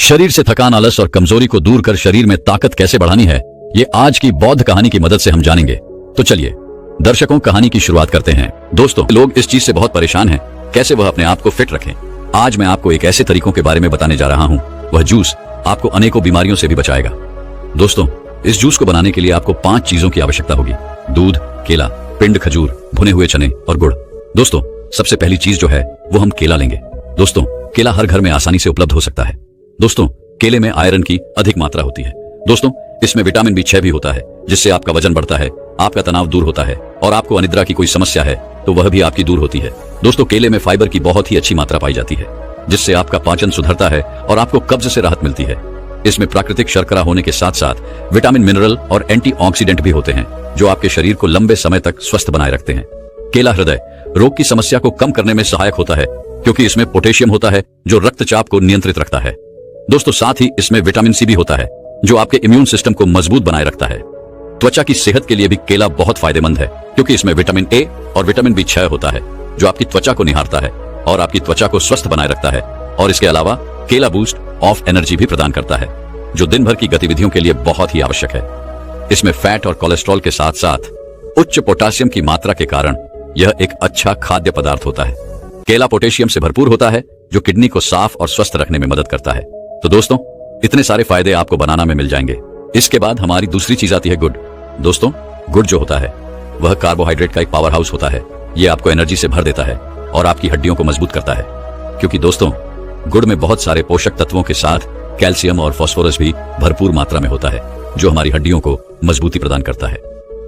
शरीर से थकान, आलस और कमजोरी को दूर कर शरीर में ताकत कैसे बढ़ानी है, ये आज की बौद्ध कहानी की मदद से हम जानेंगे। तो चलिए दर्शकों, कहानी की शुरुआत करते हैं। दोस्तों, लोग इस चीज से बहुत परेशान हैं, कैसे वह अपने आप को फिट रखें। आज मैं आपको एक ऐसे तरीकों के बारे में बताने जा रहा हूँ, वह जूस आपको अनेकों बीमारियों से भी बचाएगा। दोस्तों, इस जूस को बनाने के लिए आपको 5 चीजों की आवश्यकता होगी: दूध, केला, पिंड खजूर, भुने हुए चने और गुड़। दोस्तों, सबसे पहली चीज जो है वो हम केला लेंगे। दोस्तों, केला हर घर में आसानी से उपलब्ध हो सकता है। दोस्तों, केले में आयरन की अधिक मात्रा होती है। दोस्तों, इसमें विटामिन B6 भी होता है, जिससे आपका वजन बढ़ता है, आपका तनाव दूर होता है और आपको अनिद्रा की कोई समस्या है तो वह भी आपकी दूर होती है। दोस्तों, केले में फाइबर की बहुत ही अच्छी मात्रा पाई जाती है, जिससे आपका पाचन सुधरता है और आपको कब्ज से राहत मिलती है। इसमें प्राकृतिक शर्करा होने के साथ साथ विटामिन, मिनरल और एंटीऑक्सीडेंट भी होते हैं, जो आपके शरीर को लंबे समय तक स्वस्थ बनाए रखते हैं। केला हृदय रोग की समस्या को कम करने में सहायक होता है, क्योंकि इसमें पोटेशियम होता है जो रक्तचाप को नियंत्रित रखता है। दोस्तों, साथ ही इसमें विटामिन C भी होता है, जो आपके इम्यून सिस्टम को मजबूत बनाए रखता है। त्वचा की सेहत के लिए भी केला बहुत फायदेमंद है, क्योंकि इसमें विटामिन A और विटामिन B6 होता है, जो आपकी त्वचा को निहारता है और आपकी त्वचा को स्वस्थ बनाए रखता है। और इसके अलावा केला बूस्ट ऑफ एनर्जी भी प्रदान करता है, जो दिन भर की गतिविधियों के लिए बहुत ही आवश्यक है। इसमें फैट और कोलेस्ट्रॉल के साथ साथ उच्च पोटेशियम की मात्रा के कारण यह एक अच्छा खाद्य पदार्थ होता है। केला पोटेशियम से भरपूर होता है, जो किडनी को साफ और स्वस्थ रखने में मदद करता है। तो दोस्तों, इतने सारे फायदे आपको बनाना में मिल जाएंगे। इसके बाद हमारी दूसरी चीज आती है गुड़। दोस्तों, गुड़ जो होता है वह कार्बोहाइड्रेट का एक पावर हाउस होता है। यह आपको एनर्जी से भर देता है और आपकी हड्डियों को मजबूत करता है, क्योंकि दोस्तों, गुड़ में बहुत सारे पोषक तत्वों के साथ कैल्शियम और फास्फोरस भी भरपूर मात्रा में होता है, जो हमारी हड्डियों को मजबूती प्रदान करता है।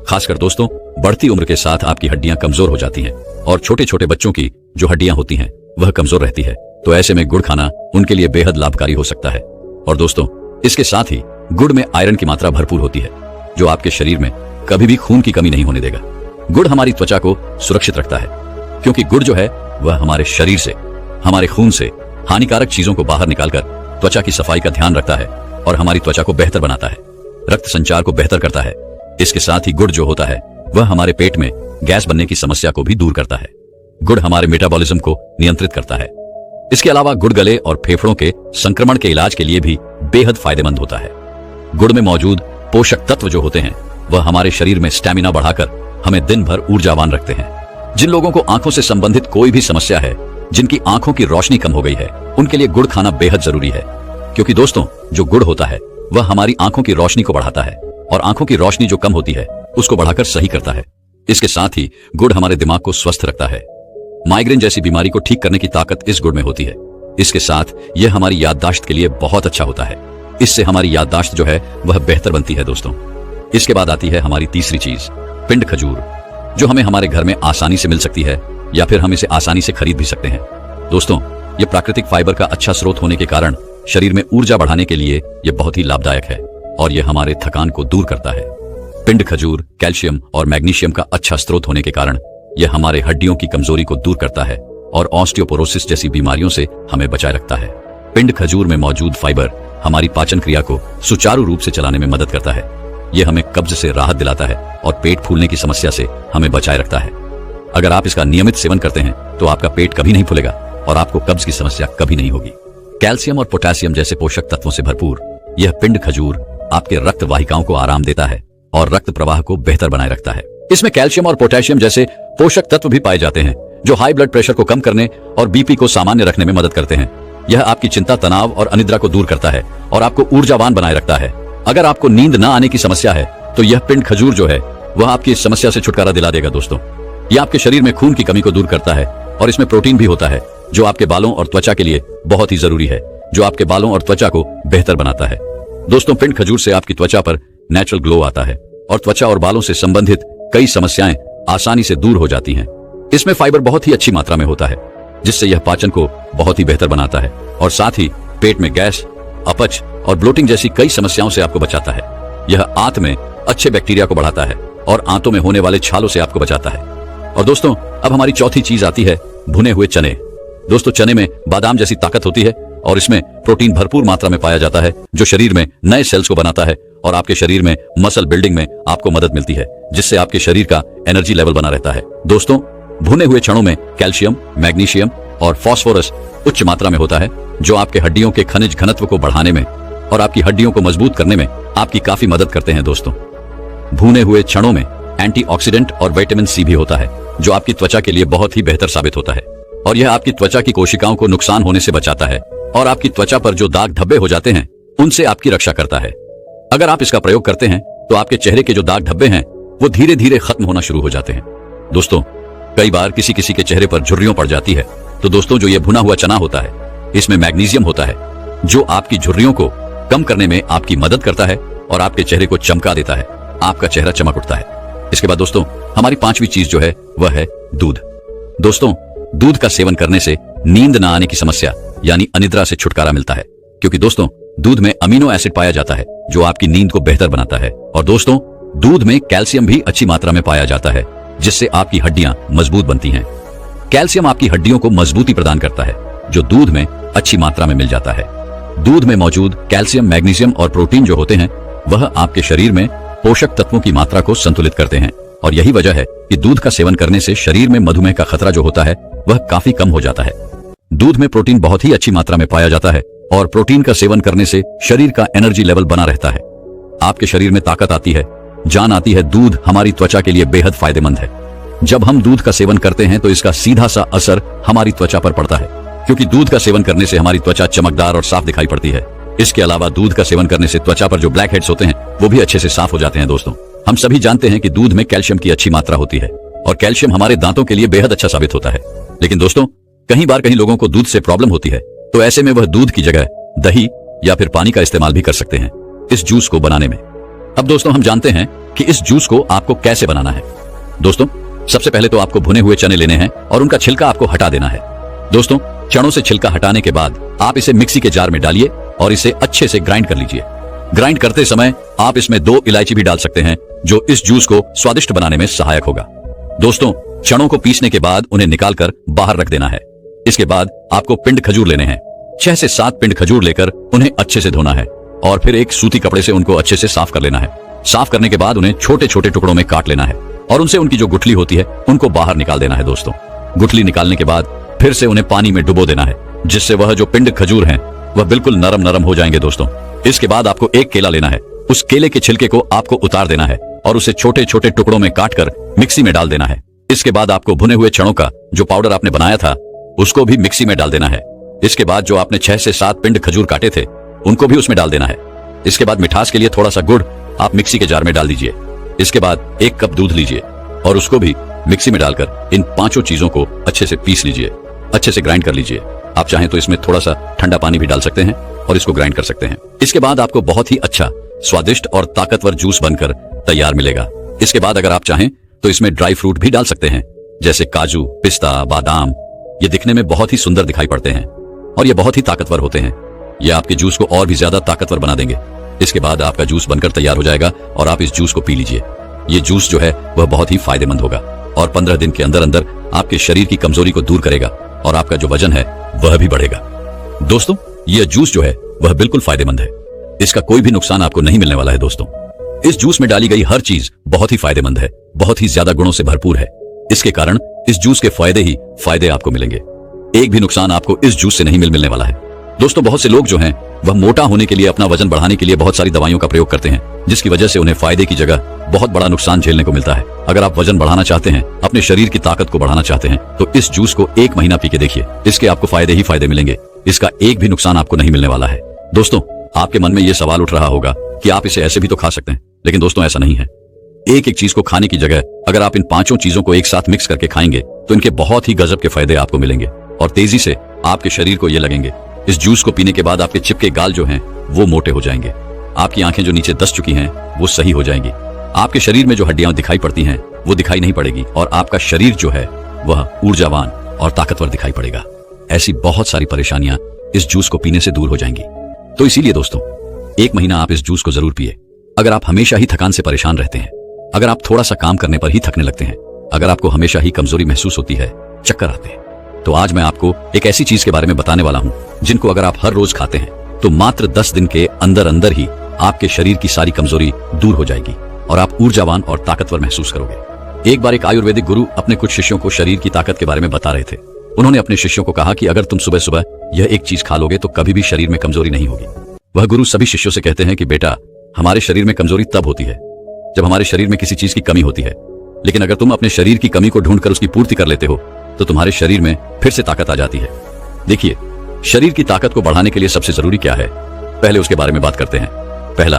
खासकर दोस्तों, बढ़ती उम्र के साथ आपकी हड्डियां कमजोर हो जाती हैं और छोटे छोटे बच्चों की जो हड्डियां होती हैं वह कमजोर रहती है। तो ऐसे में गुड़ खाना उनके लिए बेहद लाभकारी हो सकता है। और दोस्तों, इसके साथ ही गुड़ में आयरन की मात्रा भरपूर होती है, जो आपके शरीर में कभी भी खून की कमी नहीं होने देगा। गुड़ हमारी त्वचा को सुरक्षित रखता है, क्योंकि गुड़ जो है वह हमारे शरीर से, हमारे खून से हानिकारक चीजों को बाहर निकालकर त्वचा की सफाई का ध्यान रखता है और हमारी त्वचा को बेहतर बनाता है, रक्त संचार को बेहतर करता है। इसके साथ ही गुड़ जो होता है वह हमारे पेट में गैस बनने की समस्या को भी दूर करता है। गुड़ हमारे मेटाबॉलिज्म को नियंत्रित करता है। इसके अलावा गुड़ गले और फेफड़ों के संक्रमण के इलाज के लिए भी बेहद फायदेमंद होता है। गुड़ में मौजूद पोषक तत्व जो होते हैं वह हमारे शरीर में स्टैमिना बढ़ाकर हमें दिन भर ऊर्जावान रखते हैं। जिन लोगों को आंखों से संबंधित कोई भी समस्या है, जिनकी आंखों की रोशनी कम हो गई है, उनके लिए गुड़ खाना बेहद जरूरी है, क्योंकि दोस्तों, जो गुड़ होता है वह हमारी आंखों की रोशनी को बढ़ाता है और आंखों की रोशनी जो कम होती है उसको बढ़ाकर सही करता है। इसके साथ ही गुड़ हमारे दिमाग को स्वस्थ रखता है। माइग्रेन जैसी बीमारी को ठीक करने की ताकत इस गुड़ में होती है। इसके साथ यह हमारी याददाश्त के लिए बहुत अच्छा होता है। इससे हमारी याददाश्त जो है वह बेहतर बनती है। दोस्तों, इसके बाद आती है हमारी तीसरी चीज, पिंड खजूर, जो हमें हमारे घर में आसानी से मिल सकती है या फिर हम इसे आसानी से खरीद भी सकते हैं। दोस्तों, यह प्राकृतिक फाइबर का अच्छा स्रोत होने के कारण शरीर में ऊर्जा बढ़ाने के लिए यह बहुत ही लाभदायक है और यह हमारे थकान को दूर करता है। पिंड खजूर कैल्शियम और मैग्नीशियम का अच्छा स्रोत होने के कारण यह हमारे हड्डियों की कमजोरी को दूर करता है और ऑस्टियोपोरोसिस जैसी बीमारियों से हमें बचाए रखता है। पिंड खजूर में मौजूद फाइबर हमारी पाचन क्रिया को सुचारू रूप से चलाने में मदद करता है। यह हमें कब्ज से राहत दिलाता है और पेट फूलने की समस्या से हमें बचाए रखता है। अगर आप इसका नियमित सेवन करते हैं तो आपका पेट कभी नहीं फूलेगा और आपको कब्ज की समस्या कभी नहीं होगी। कैल्शियम और पोटेशियम जैसे पोषक तत्वों से भरपूर यह पिंड खजूर आपके रक्त वाहिकाओं को आराम देता है और रक्त प्रवाह को बेहतर बनाए रखता है। इसमें कैल्शियम और पोटेशियम जैसे पोषक तत्व भी पाए जाते हैं, जो हाई ब्लड प्रेशर को कम करने और बीपी को सामान्य रखने में मदद करते हैं। यह आपकी चिंता, तनाव और अनिद्रा को दूर करता है और आपको ऊर्जावान बनाए रखता है। अगर आपको नींद न आने की समस्या है तो यह पिंड खजूर जो है वह आपकी इस समस्या से छुटकारा दिला देगा। दोस्तों, यह आपके शरीर में खून की कमी को दूर करता है और इसमें प्रोटीन भी होता है, जो आपके बालों और त्वचा के लिए बहुत ही जरूरी है, जो आपके बालों और त्वचा को बेहतर बनाता है। दोस्तों, पिंड खजूर से आपकी त्वचा पर नेचुरल ग्लो आता है और त्वचा और बालों से संबंधित कई समस्याएं आसानी से दूर हो जाती हैं। इसमें फाइबर बहुत ही अच्छी मात्रा में होता है, जिससे यह पाचन को बहुत ही बेहतर बनाता है और साथ ही पेट में गैस, अपच और ब्लोटिंग जैसी कई समस्याओं से आपको बचाता है। यह आंत में अच्छे बैक्टीरिया को बढ़ाता है और आंतों में होने वाले छालों से आपको बचाता है। और दोस्तों, अब हमारी चौथी चीज आती है भुने हुए चने। दोस्तों, चने में बादाम जैसी ताकत होती है और इसमें प्रोटीन भरपूर मात्रा में पाया जाता है, जो शरीर में नए सेल्स को बनाता है और आपके शरीर में मसल बिल्डिंग में आपको मदद मिलती है, जिससे आपके शरीर का एनर्जी लेवल बना रहता है। दोस्तों, भुने हुए चनों में कैल्शियम, मैग्नीशियम और फास्फोरस उच्च मात्रा में होता है, जो आपके हड्डियों के खनिज घनत्व को बढ़ाने में और आपकी हड्डियों को मजबूत करने में आपकी काफी मदद करते हैं दोस्तों। भुने हुए चनों में एंटीऑक्सीडेंट और विटामिन सी भी होता है, जो आपकी त्वचा के लिए बहुत ही बेहतर साबित होता है और यह आपकी त्वचा की कोशिकाओं को नुकसान होने से बचाता है और आपकी त्वचा पर जो दाग धब्बे हो जाते हैं उनसे आपकी रक्षा करता है। अगर आप इसका प्रयोग करते हैं तो आपके चेहरे के जो दाग धब्बे हैं वो धीरे धीरे खत्म होना शुरू हो जाते हैं। दोस्तों, कई बार किसी किसी के चेहरे पर झुर्रियों पड़ जाती है, तो दोस्तों जो ये भुना हुआ चना होता है इसमें मैग्नीशियम होता है, जो आपकी झुर्रियों को कम करने में आपकी मदद करता है और आपके चेहरे को चमका देता है, आपका चेहरा चमक उठता है। इसके बाद दोस्तों हमारी पांचवी चीज जो है वह है दूध। दोस्तों, दूध का सेवन करने से नींद न आने की समस्या यानी अनिद्रा से छुटकारा मिलता है, क्योंकि दोस्तों दूध में अमीनो एसिड पाया जाता है जो आपकी नींद को बेहतर बनाता है। और दोस्तों दूध में कैल्शियम भी अच्छी मात्रा में पाया जाता है, जिससे आपकी हड्डियां मजबूत बनती हैं। कैल्शियम आपकी हड्डियों को मजबूती प्रदान करता है, जो दूध में अच्छी मात्रा में मिल जाता है। दूध में मौजूद कैल्शियम, मैग्नीशियम और प्रोटीन जो होते हैं वह आपके शरीर में पोषक तत्वों की मात्रा को संतुलित करते हैं और यही वजह है कि दूध का सेवन करने से शरीर में मधुमेह का खतरा जो होता है वह काफी कम हो जाता है। दूध में प्रोटीन बहुत ही अच्छी मात्रा में पाया जाता है और प्रोटीन का सेवन करने से शरीर का एनर्जी लेवल बना रहता है, आपके शरीर में ताकत आती है, जान आती है। दूध हमारी त्वचा के लिए बेहद फायदेमंद है। जब हम दूध का सेवन करते हैं तो इसका सीधा सा असर हमारी त्वचा पर पड़ता है, क्योंकि दूध का सेवन करने से हमारी त्वचा चमकदार और साफ दिखाई पड़ती है। इसके अलावा दूध का सेवन करने से त्वचा पर जो ब्लैक हेड्स होते हैं वो भी अच्छे से साफ हो जाते हैं। दोस्तों, हम सभी जानते हैं कि दूध में कैल्शियम की अच्छी मात्रा होती है और कैल्शियम हमारे दांतों के लिए बेहद अच्छा साबित होता है। लेकिन दोस्तों कई लोगों को दूध से प्रॉब्लम होती है, तो ऐसे में वह दूध की जगह दही या फिर पानी का इस्तेमाल भी कर सकते हैं इस जूस को बनाने में। अब दोस्तों हम जानते हैं कि इस जूस को आपको कैसे बनाना है। दोस्तों सबसे पहले तो आपको भुने हुए चने लेने हैं और उनका छिलका आपको हटा देना है। दोस्तों चनों से छिलका हटाने के बाद आप इसे मिक्सी के जार में डालिए और इसे अच्छे से ग्राइंड कर लीजिए। ग्राइंड करते समय आप इसमें 2 इलायची भी डाल सकते हैं, जो इस जूस को स्वादिष्ट बनाने में सहायक होगा। दोस्तों चनों को पीसने के बाद उन्हें निकालकर बाहर रख देना है। इसके बाद आपको पिंड खजूर लेने हैं। 6 से 7 पिंड खजूर लेकर उन्हें अच्छे से धोना है और फिर एक सूती कपड़े से उनको अच्छे से साफ कर लेना है। साफ करने के बाद उन्हें छोटे छोटे टुकड़ों में काट लेना है और उनसे उनकी जो गुठली होती है उनको बाहर निकाल देना है। दोस्तों गुठली निकालने के बाद फिर से उन्हें पानी में डुबो देना है, जिससे वह जो पिंड खजूर हैं वह बिल्कुल नरम नरम हो जाएंगे। दोस्तों इसके बाद आपको एक केला लेना है। उस केले के छिलके को आपको उतार देना है और उसे छोटे छोटे टुकड़ों में काटकर मिक्सी में डाल देना है। इसके बाद आपको भुने हुए चनों का जो पाउडर आपने बनाया था उसको भी मिक्सी में डाल देना है। इसके बाद जो आपने 6 से 7 पिंड खजूर काटे थे उनको भी उसमें डाल देना है। इसके बाद मिठास के लिए थोड़ा सा गुड़ आप मिक्सी के जार में डाल दीजिए। इसके बाद 1 कप दूध लीजिए और उसको भी मिक्सी में डालकर इन 5 चीजों को अच्छे से पीस लीजिए, अच्छे से ग्राइंड कर लीजिए। आप चाहें तो इसमें थोड़ा सा ठंडा पानी भी डाल सकते हैं और इसको ग्राइंड कर सकते हैं। इसके बाद आपको बहुत ही अच्छा, स्वादिष्ट और ताकतवर जूस बनकर तैयार मिलेगा। इसके बाद अगर आप चाहें तो इसमें ड्राई फ्रूट भी डाल सकते हैं, जैसे काजू, पिस्ता, बादाम। ये दिखने में बहुत ही सुंदर दिखाई पड़ते हैं और ये बहुत ही ताकतवर होते हैं। ये आपके जूस को और भी ज्यादा ताकतवर बना देंगे। इसके बाद आपका जूस बनकर तैयार हो जाएगा और आप इस जूस को पी लीजिए। ये जूस जो है वह बहुत ही फायदेमंद होगा और 15 दिन के अंदर अंदर आपके शरीर की कमजोरी को दूर करेगा और आपका जो वजन है वह भी बढ़ेगा। दोस्तों यह जूस जो है वह बिल्कुल फायदेमंद है, इसका कोई भी नुकसान आपको नहीं मिलने वाला है। दोस्तों इस जूस में डाली गई हर चीज बहुत ही फायदेमंद है, बहुत ही ज्यादा गुणों से भरपूर है। इसके कारण इस जूस के फायदे ही फायदे आपको मिलेंगे। एक भी नुकसान आपको इस जूस से नहीं मिलने वाला है। दोस्तों बहुत से लोग जो हैं वह मोटा होने के लिए, अपना वजन बढ़ाने के लिए बहुत सारी दवाइयों का प्रयोग करते हैं, जिसकी वजह से उन्हें फायदे की जगह बहुत बड़ा नुकसान झेलने को मिलता है। अगर आप वजन बढ़ाना चाहते हैं, अपने शरीर की ताकत को बढ़ाना चाहते हैं, तो इस जूस को 1 महीना पी के देखिए। इसके आपको फायदे ही फायदे मिलेंगे, इसका एक भी नुकसान आपको नहीं मिलने वाला है। दोस्तों आपके मन में यह सवाल उठ रहा होगा कि आप इसे ऐसे भी तो खा सकते हैं, लेकिन दोस्तों ऐसा नहीं है। एक एक चीज को खाने की जगह अगर आप इन 5 चीजों को एक साथ मिक्स करके खाएंगे तो इनके बहुत ही गजब के फायदे आपको मिलेंगे और तेजी से आपके शरीर को ये लगेंगे। इस जूस को पीने के बाद आपके चिपके गाल जो हैं वो मोटे हो जाएंगे, आपकी आंखें जो नीचे दस चुकी हैं वो सही हो जाएंगी, आपके शरीर में जो हड्डियां दिखाई पड़ती हैं वो दिखाई नहीं पड़ेगी और आपका शरीर जो है वह ऊर्जावान और ताकतवर दिखाई पड़ेगा। ऐसी बहुत सारी परेशानियां इस जूस को पीने से दूर हो जाएंगी। तो इसीलिए दोस्तों 1 महीना आप इस जूस को जरूर पिए। अगर आप हमेशा ही थकान से परेशान रहते हैं, अगर आप थोड़ा सा काम करने पर ही थकने लगते हैं, अगर आपको हमेशा ही कमजोरी महसूस होती है, चक्कर आते हैं, तो आज मैं आपको एक ऐसी चीज के बारे में बताने वाला हूं जिनको अगर आप हर रोज खाते हैं तो मात्र 10 दिन के अंदर अंदर ही आपके शरीर की सारी कमजोरी दूर हो जाएगी और आप ऊर्जावान और ताकतवर महसूस करोगे। एक बार एक आयुर्वेदिक गुरु अपने कुछ शिष्यों को शरीर की ताकत के बारे में बता रहे थे। उन्होंने अपने शिष्यों को कहा कि अगर तुम सुबह सुबह यह एक चीज खा लोगे तो कभी भी शरीर में कमजोरी नहीं होगी। वह गुरु सभी शिष्यों से कहते हैं कि बेटा, हमारे शरीर में कमजोरी तब होती है जब हमारे शरीर में किसी चीज की कमी होती है, लेकिन अगर तुम अपने शरीर की कमी को ढूंढकर उसकी पूर्ति कर लेते हो तो तुम्हारे शरीर में फिर से ताकत आ जाती है। देखिए, शरीर की ताकत को बढ़ाने के लिए सबसे जरूरी क्या है, पहले उसके बारे में बात करते हैं। पहला,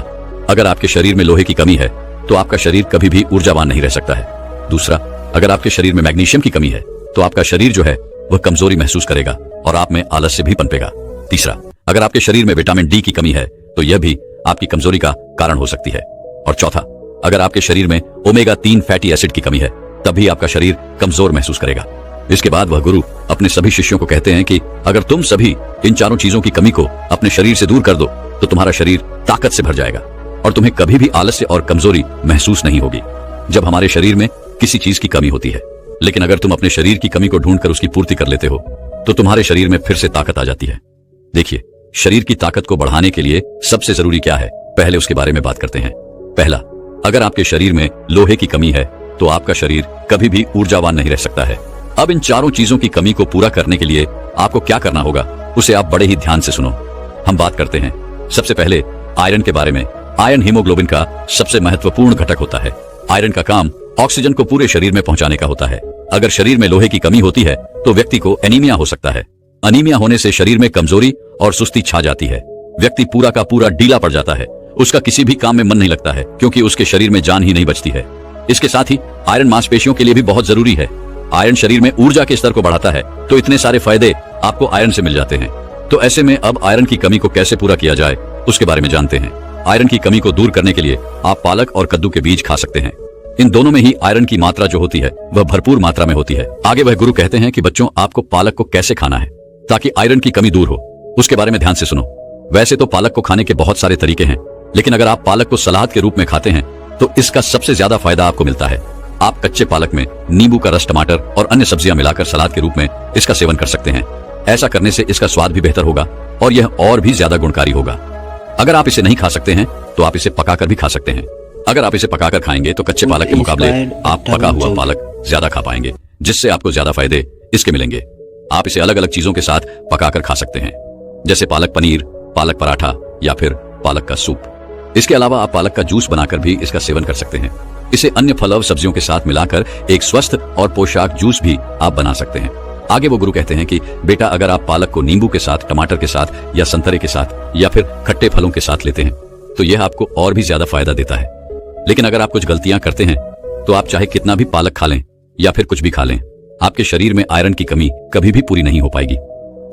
अगर आपके शरीर में लोहे की कमी है तो आपका शरीर कभी भी ऊर्जावान नहीं रह सकता है। दूसरा, अगर आपके शरीर में मैग्नीशियम की कमी है तो आपका शरीर जो है वह कमजोरी महसूस करेगा और आप में आलस्य भी पनपेगा। तीसरा, अगर आपके शरीर में विटामिन डी की कमी है तो यह भी आपकी कमजोरी का कारण हो सकती है। और चौथा, अगर आपके शरीर में ओमेगा 3 फैटी एसिड की कमी है तब भी आपका शरीर कमजोर महसूस करेगा। इसके बाद वह गुरु अपने सभी शिष्यों को कहते हैं कि अगर तुम सभी इन चारों चीजों की कमी को अपने शरीर से दूर कर दो तो तुम्हारा शरीर ताकत से भर जाएगा और तुम्हें कभी भी आलस्य और कमजोरी महसूस नहीं होगी। जब हमारे शरीर में किसी चीज की कमी होती है, लेकिन अगर तुम अपने शरीर की कमी को ढूंढकर उसकी पूर्ति कर लेते हो तो तुम्हारे शरीर में फिर से ताकत आ जाती है। देखिए, शरीर की ताकत को बढ़ाने के लिए सबसे जरूरी क्या है, पहले उसके बारे में बात करते हैं। पहला, अगर आपके शरीर में लोहे की कमी है तो आपका शरीर कभी भी ऊर्जावान नहीं रह सकता है। अब इन चारों चीजों की कमी को पूरा करने के लिए आपको क्या करना होगा उसे आप बड़े ही ध्यान से सुनो। हम बात करते हैं सबसे पहले आयरन के बारे में। आयरन हीमोग्लोबिन का सबसे महत्वपूर्ण घटक होता है। आयरन का काम ऑक्सीजन को पूरे शरीर में पहुंचाने का होता है। अगर शरीर में लोहे की कमी होती है तो व्यक्ति को एनीमिया हो सकता है। अनीमिया होने से शरीर में कमजोरी और सुस्ती छा जाती है। व्यक्ति पूरा का पूरा ढीला पड़ जाता है। उसका किसी भी काम में मन नहीं लगता है क्योंकि उसके शरीर में जान ही नहीं बचती है। इसके साथ ही आयरन मांसपेशियों के लिए भी बहुत जरूरी है। आयरन शरीर में ऊर्जा के स्तर को बढ़ाता है, तो इतने सारे फायदे आपको आयरन से मिल जाते हैं। तो ऐसे में अब आयरन की कमी को कैसे पूरा किया जाए उसके बारे में जानते हैं। आयरन की कमी को दूर करने के लिए आप पालक और कद्दू के बीज खा सकते हैं। इन दोनों में ही आयरन की मात्रा जो होती है वह भरपूर मात्रा में होती है। आगे वह गुरु कहते हैं कि बच्चों, आपको पालक को कैसे खाना है ताकि आयरन की कमी दूर हो, उसके बारे में ध्यान से सुनो। वैसे तो पालक को खाने के बहुत सारे तरीके हैं, लेकिन अगर आप पालक को सलाद के रूप में खाते हैं तो इसका सबसे ज्यादा फायदा आपको मिलता है। आप कच्चे पालक में नींबू का रस, टमाटर और अन्य सब्जियां मिलाकर सलाद के रूप में इसका सेवन कर सकते हैं। ऐसा करने से इसका स्वाद भी बेहतर होगा और यह और भी ज्यादा गुणकारी होगा। अगर आप इसे नहीं खा सकते हैं तो आप इसे पकाकर भी खा सकते हैं। अगर आप इसे पकाकर खाएंगे तो कच्चे पालक के मुकाबले आप पका हुआ पालक ज्यादा खा पाएंगे, जिससे आपको ज्यादा फायदे इसके मिलेंगे। आप इसे अलग अलग चीजों के साथ पकाकर खा सकते हैं, जैसे पालक पनीर, पालक पराठा या फिर पालक का सूप। इसके अलावा आप पालक का जूस बनाकर भी इसका सेवन कर सकते हैं। इसे अन्य फल और सब्जियों के साथ मिलाकर एक स्वस्थ और पोषक जूस भी आप बना सकते हैं। आगे वो गुरु कहते हैं कि बेटा, अगर आप पालक को नींबू के साथ, टमाटर के साथ या संतरे के साथ या फिर खट्टे फलों के साथ लेते हैं तो यह आपको और भी ज्यादा फायदा देता है। लेकिन अगर आप कुछ गलतियां करते हैं तो आप चाहे कितना भी पालक खा लें या फिर कुछ भी खा लें, आपके शरीर में आयरन की कमी कभी भी पूरी नहीं हो पाएगी।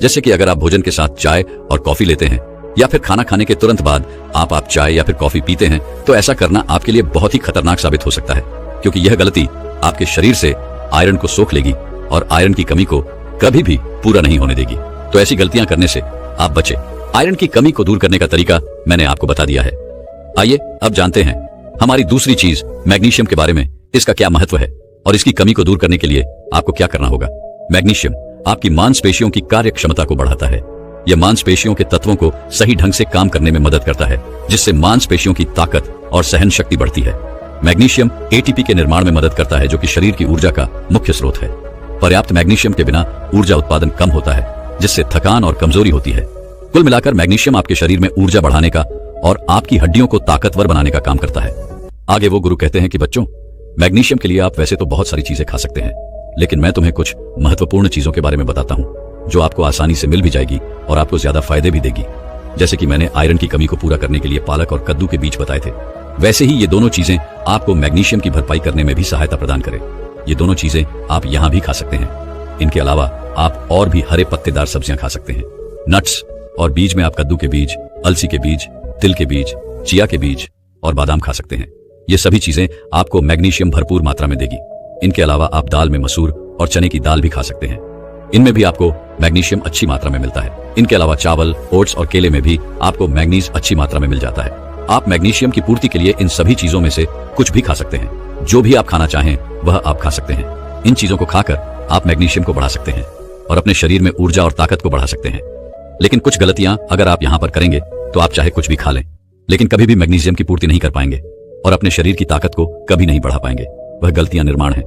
जैसे कि अगर आप भोजन के साथ चाय और कॉफी लेते हैं या फिर खाना खाने के तुरंत बाद आप चाय या फिर कॉफी पीते हैं तो ऐसा करना आपके लिए बहुत ही खतरनाक साबित हो सकता है, क्योंकि यह गलती आपके शरीर से आयरन को सोख लेगी और आयरन की कमी को कभी भी पूरा नहीं होने देगी। तो ऐसी गलतियां करने से आप बचे। आयरन की कमी को दूर करने का तरीका मैंने आपको बता दिया है। आइए अब जानते हैं हमारी दूसरी चीज मैग्नीशियम के बारे में। इसका क्या महत्व है और इसकी कमी को दूर करने के लिए आपको क्या करना होगा। मैग्नीशियम आपकी मांसपेशियों की कार्य क्षमता को बढ़ाता है। यह मांसपेशियों के तत्वों को सही ढंग से काम करने में मदद करता है, जिससे मांसपेशियों की ताकत और सहन शक्ति बढ़ती है। मैग्नीशियम एटीपी के निर्माण में मदद करता है, जो कि शरीर की ऊर्जा का मुख्य स्रोत है। पर्याप्त मैग्नीशियम के बिना ऊर्जा उत्पादन कम होता है, जिससे थकान और कमजोरी होती है। कुल मिलाकर मैग्नीशियम आपके शरीर में ऊर्जा बढ़ाने का और आपकी हड्डियों को ताकतवर बनाने का काम करता है। आगे वो गुरु कहते हैं कि बच्चों, मैग्नीशियम के लिए आप वैसे तो बहुत सारी चीजें खा सकते हैं, लेकिन मैं तुम्हें कुछ महत्वपूर्ण चीजों के बारे में बताता हूँ जो आपको आसानी से मिल भी जाएगी और आपको ज्यादा फायदे भी देगी। जैसे कि मैंने आयरन की कमी को पूरा करने के लिए पालक और कद्दू के बीज बताए थे, वैसे ही ये दोनों चीजें आपको मैग्नीशियम की भरपाई करने में भी सहायता प्रदान करें। ये दोनों चीजें आप यहाँ भी खा सकते हैं। इनके अलावा आप और भी हरे पत्तेदार सब्जियां खा सकते हैं। नट्स और बीज में आप कद्दू के बीज, अलसी के बीज, तिल के बीज, चिया के बीज और बादाम खा सकते हैं। ये सभी चीजें आपको मैग्नीशियम भरपूर मात्रा में देगी। इनके अलावा आप दाल में मसूर और चने की दाल भी खा सकते हैं। इनमें भी आपको मैग्नीशियम अच्छी मात्रा में मिलता है। इनके अलावा चावल, ओट्स और केले में भी आपको मैग्नीज अच्छी मात्रा में मिल जाता है। आप मैग्नीशियम की पूर्ति के लिए इन सभी चीजों में से कुछ भी खा सकते हैं। जो भी आप खाना चाहें वह आप खा सकते हैं। इन चीजों को खाकर आप मैग्नीशियम को बढ़ा सकते हैं और अपने शरीर में ऊर्जा और ताकत को बढ़ा सकते हैं। लेकिन कुछ गलतियां अगर आप यहाँ पर करेंगे तो आप चाहे कुछ भी खा लें, लेकिन कभी भी मैग्नीशियम की पूर्ति नहीं कर पाएंगे और अपने शरीर की ताकत को कभी नहीं बढ़ा पाएंगे। वह गलतियां निर्माण है।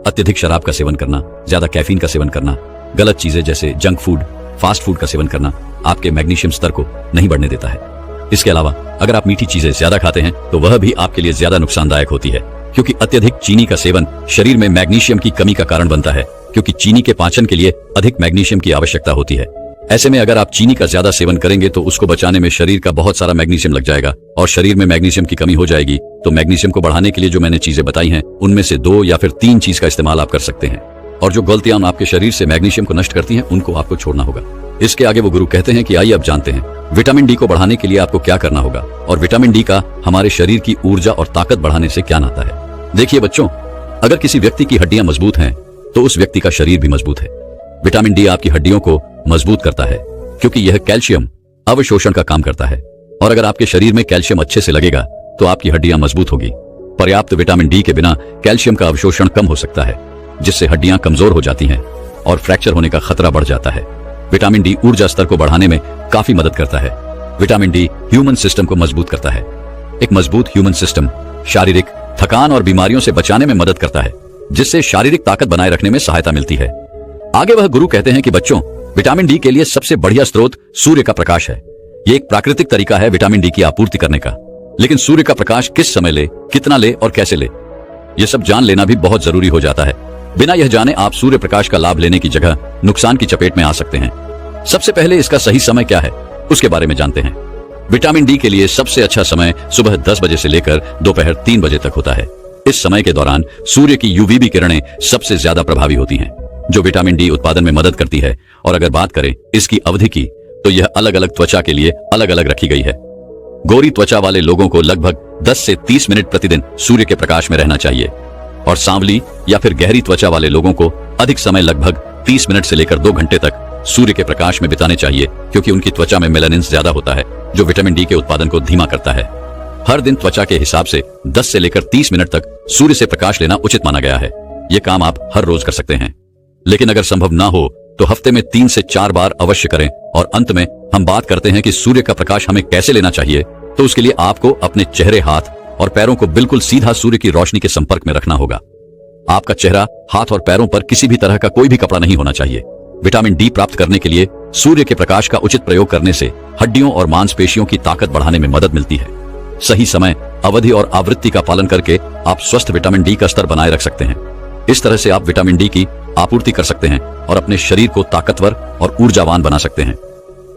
अत्यधिक शराब का सेवन करना, ज्यादा कैफीन का सेवन करना, गलत चीजें जैसे जंक फूड फास्ट फूड का सेवन करना आपके मैग्नीशियम स्तर को नहीं बढ़ने देता है। इसके अलावा अगर आप मीठी चीजें ज्यादा खाते हैं तो वह भी आपके लिए ज्यादा नुकसानदायक होती है, क्योंकि अत्यधिक चीनी का सेवन शरीर में मैग्नीशियम की कमी का कारण बनता है, क्योंकि चीनी के पाचन के लिए अधिक मैग्नीशियम की आवश्यकता होती है। ऐसे में अगर आप चीनी का ज्यादा सेवन करेंगे तो उसको बचाने में शरीर का बहुत सारा मैग्नीशियम लग जाएगा और शरीर में मैग्नीशियम की कमी हो जाएगी। तो मैग्नीशियम को बढ़ाने के लिए जो मैंने चीजें बताई हैं उनमें से 2 या फिर 3 चीज का इस्तेमाल आप कर सकते हैं, और जो गलतियां आपके शरीर से मैग्नीशियम को नष्ट करती हैं उनको आपको छोड़ना होगा। इसके आगे वो गुरु कहते हैं कि आइए अब जानते हैं विटामिन डी को बढ़ाने के लिए आपको क्या करना होगा और विटामिन डी का हमारे शरीर की ऊर्जा और ताकत बढ़ाने से क्या नाता है। देखिए बच्चों, अगर किसी व्यक्ति की हड्डियां मजबूत हैं तो उस व्यक्ति का शरीर भी मजबूत है। विटामिन डी आपकी हड्डियों को मजबूत करता है क्योंकि यह कैल्शियम अवशोषण का काम करता है, और अगर आपके शरीर में कैल्शियम अच्छे से लगेगा तो आपकी हड्डियां मजबूत होगी। पर्याप्त विटामिन डी के बिना कैल्शियम का अवशोषण कम हो सकता है, जिससे हड्डियां कमजोर हो जाती हैं और फ्रैक्चर होने का खतरा बढ़ जाता है। विटामिन डी ऊर्जा स्तर को बढ़ाने में काफी मदद करता है। विटामिन डी ह्यूमन सिस्टम को मजबूत करता है। एक मजबूत ह्यूमन सिस्टम शारीरिक थकान और बीमारियों से बचाने में मदद करता है, जिससे शारीरिक ताकत बनाए रखने में सहायता मिलती है। आगे वह गुरु कहते हैं कि बच्चों, विटामिन डी के लिए सबसे बढ़िया स्रोत सूर्य का प्रकाश है। ये एक प्राकृतिक तरीका है विटामिन डी की आपूर्ति करने का, लेकिन सूर्य का प्रकाश किस समय ले, कितना ले और कैसे ले, यह सब जान लेना भी बहुत जरूरी हो जाता है। बिना यह जाने आप सूर्य प्रकाश का लाभ लेने की जगह नुकसान की चपेट में आ सकते हैं। सबसे पहले इसका सही समय क्या है उसके बारे में जानते हैं। विटामिन डी के लिए सबसे अच्छा समय सुबह 10 बजे से लेकर दोपहर 3 बजे तक होता है। इस समय के दौरान सूर्य की यूवीबी किरणें सबसे ज्यादा प्रभावी होती हैं, जो विटामिन डी उत्पादन में मदद करती है। और अगर बात करें इसकी अवधि की तो यह अलग अलग त्वचा के लिए अलग अलग रखी गई है। गोरी त्वचा वाले लोगों को लगभग 10 से 30 मिनट प्रतिदिन सूर्य के प्रकाश में रहना चाहिए, और सांवली या फिर गहरी त्वचा वाले लोगों को अधिक समय लगभग 30 मिनट से लेकर 2 घंटे तक सूर्य के प्रकाश में बिताने चाहिए, क्योंकि उनकी त्वचा में मेलानिन ज्यादा होता है जो विटामिन डी के उत्पादन को धीमा करता है। हर दिन त्वचा के हिसाब से 10 से लेकर 30 मिनट तक सूर्य से प्रकाश लेना उचित माना गया है। यह काम आप हर रोज कर सकते हैं, लेकिन अगर संभव ना हो तो हफ्ते में 3 से 4 बार अवश्य करें। और अंत में हम बात करते हैं कि सूर्य का प्रकाश हमें कैसे लेना चाहिए। तो उसके लिए आपको अपने चेहरे, हाथ और पैरों को बिल्कुल सीधा सूर्य की रोशनी के संपर्क में रखना होगा। आपका चेहरा, हाथ और पैरों पर किसी भी तरह का कोई भी कपड़ा नहीं होना चाहिए। विटामिन डी प्राप्त करने के लिए सूर्य के प्रकाश का उचित प्रयोग करने से हड्डियों और मांसपेशियों की ताकत बढ़ाने में मदद मिलती है। सही समय, अवधि और आवृत्ति का पालन करके आप स्वस्थ विटामिन डी का स्तर बनाए रख सकते हैं। इस तरह से आप विटामिन डी की आपूर्ति कर सकते हैं और अपने शरीर को ताकतवर और ऊर्जावान बना सकते हैं।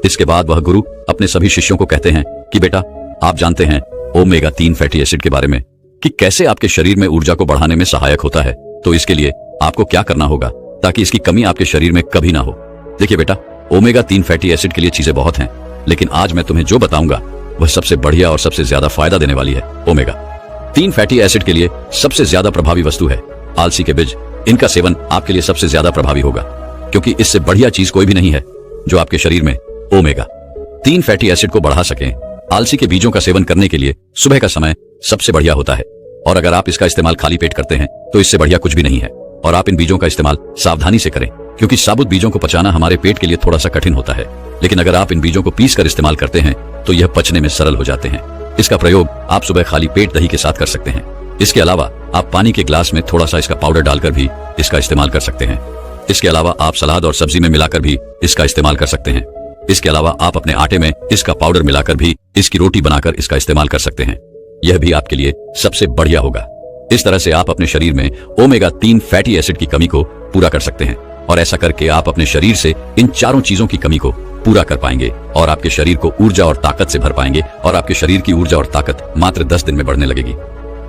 इसके बाद वह गुरु अपने सभी शिष्यों को कहते हैं कि बेटा, आप जानते हैं ओमेगा 3 फैटी एसिड के बारे में कि कैसे आपके शरीर में ऊर्जा को बढ़ाने में सहायक होता है। तो इसके लिए आपको क्या करना होगा ताकि इसकी कमी आपके शरीर में कभी ना हो। देखिए बेटा, ओमेगा 3 फैटी एसिड के लिए चीजें बहुत हैं, लेकिन आज मैं तुम्हें जो बताऊंगा वह सबसे बढ़िया और सबसे ज्यादा फायदा देने वाली है। ओमेगा 3 फैटी एसिड के लिए सबसे ज्यादा प्रभावी वस्तु है आलसी के बीज। इनका सेवन आपके लिए सबसे ज्यादा प्रभावी होगा, क्योंकि इससे बढ़िया चीज कोई भी नहीं है जो आपके शरीर में ओमेगा 3 फैटी एसिड को बढ़ा सके। आलसी के बीजों का सेवन करने के लिए सुबह का समय सबसे बढ़िया होता है, और अगर आप इसका इस्तेमाल खाली पेट करते हैं तो इससे बढ़िया कुछ भी नहीं है। और आप इन बीजों का इस्तेमाल सावधानी से करें, क्योंकि साबुत बीजों को पचाना हमारे पेट के लिए थोड़ा सा कठिन होता है, लेकिन अगर आप इन बीजों को पीस कर इस्तेमाल करते हैं तो यह पचने में सरल हो जाते हैं। इसका प्रयोग आप सुबह खाली पेट दही के साथ कर सकते हैं। इसके अलावा आप पानी के ग्लास में थोड़ा सा इसका पाउडर डालकर भी इसका इस्तेमाल कर सकते हैं। इसके अलावा आप सलाद और सब्जी में मिलाकर भी इसका इस्तेमाल कर सकते हैं। इसके अलावा आप अपने आटे में इसका पाउडर मिलाकर भी इसकी रोटी बनाकर इसका इस्तेमाल कर सकते हैं। यह भी आपके लिए सबसे बढ़िया होगा। इस तरह से आप अपने शरीर में ओमेगा 3 फैटी एसिड की कमी को पूरा कर सकते हैं, और ऐसा करके आप अपने शरीर से इन चारों चीजों की कमी को पूरा कर पाएंगे और आपके शरीर को ऊर्जा और ताकत से भर पाएंगे, और आपके शरीर की ऊर्जा और ताकत मात्र 10 दिन में बढ़ने लगेगी।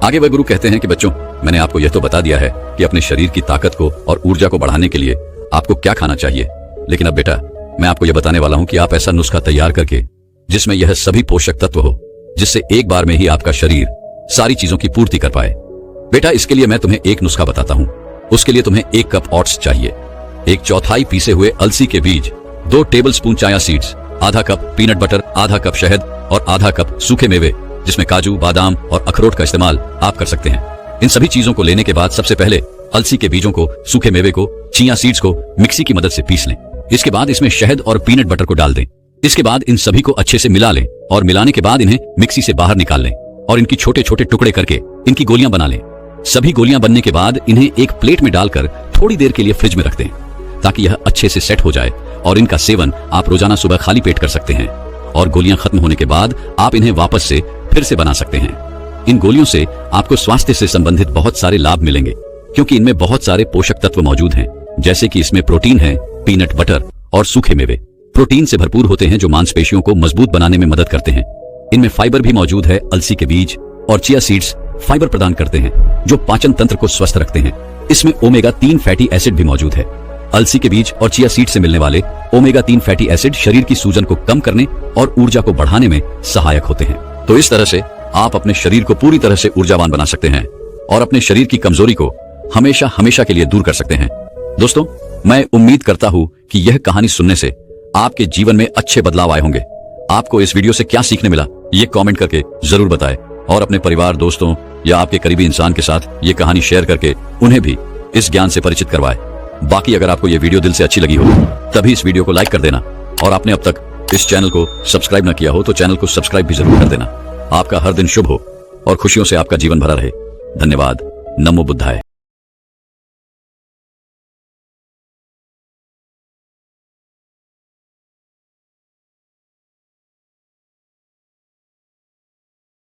आगे वह गुरु कहते हैं कि बच्चों, मैंने आपको यह तो बता दिया है कि अपने शरीर की ताकत को और ऊर्जा को बढ़ाने के लिए आपको क्या खाना चाहिए, लेकिन अब बेटा मैं आपको यह बताने वाला हूं कि आप ऐसा नुस्खा तैयार करके जिसमें यह सभी पोषक तत्व हो, जिससे एक बार में ही आपका शरीर सारी चीजों की पूर्ति कर पाए। बेटा, इसके लिए मैं तुम्हें एक नुस्खा बताता हूं। उसके लिए तुम्हें 1 कप ओट्स चाहिए, 1/4 पीसे हुए अलसी के बीज, 2 टेबलस्पून चाया सीड्स, आधा कप पीनट बटर, आधा कप शहद और आधा कप सूखे मेवे जिसमें काजू, बादाम और अखरोट का इस्तेमाल आप कर सकते हैं। इन सभी चीजों को लेने के बाद सबसे पहले अलसी के बीजों को, सूखे मेवे को, चिया सीड्स को मिक्सी की मदद से पीस लें। इसके बाद इसमें शहद और पीनट बटर को डाल दें। इसके बाद इन सभी को अच्छे से मिला लें, और मिलाने के बाद इन्हें मिक्सी से बाहर निकाल लें और इनकी छोटे छोटे टुकड़े करके इनकी गोलियां बना लें। सभी गोलियां बनने के बाद इन्हें एक प्लेट में डालकर थोड़ी देर के लिए फ्रिज में रख दें। ताकि यह अच्छे से सेट हो जाए और इनका सेवन आप रोजाना सुबह खाली पेट कर सकते हैं और गोलियां खत्म होने के बाद आप इन्हें वापस से फिर से बना सकते हैं। इन गोलियों से आपको स्वास्थ्य से संबंधित बहुत सारे लाभ मिलेंगे क्योंकि इनमें बहुत सारे पोषक तत्व मौजूद हैं, जैसे कि इसमें प्रोटीन है, पीनट बटर और सूखे मेवे प्रोटीन से भरपूर होते हैं जो मांसपेशियों को मजबूत बनाने में मदद करते हैं। इनमें फाइबर भी मौजूद है। अलसी के बीज और चिया सीड्स फाइबर प्रदान करते हैं जो पाचन तंत्र को स्वस्थ रखते हैं। इसमें ओमेगा 3 फैटी एसिड भी मौजूद है। अलसी के बीज और चिया सीड से मिलने वाले ओमेगा 3 फैटी एसिड शरीर की सूजन को कम करने और ऊर्जा को बढ़ाने में सहायक होते हैं। तो इस तरह से आप अपने शरीर को पूरी तरह से ऊर्जावान बना सकते हैं और अपने शरीर की कमजोरी को हमेशा हमेशा के लिए दूर कर सकते हैं। दोस्तों, मैं उम्मीद करता हूं कि यह कहानी सुनने से आपके जीवन में अच्छे बदलाव आए होंगे। आपको इस वीडियो से क्या सीखने मिला ये कमेंट करके जरूर बताएं और अपने परिवार, दोस्तों या आपके करीबी इंसान के साथ ये कहानी शेयर करके उन्हें भी इस ज्ञान से परिचित करवाएं। बाकी अगर आपको ये वीडियो दिल से अच्छी लगी हो तभी इस वीडियो को लाइक कर देना और आपने अब तक इस चैनल को सब्सक्राइब न किया हो तो चैनल को सब्सक्राइब भी जरूर कर देना। आपका हर दिन शुभ हो और खुशियों से आपका जीवन भरा रहे। धन्यवाद। नमो बुद्धाय।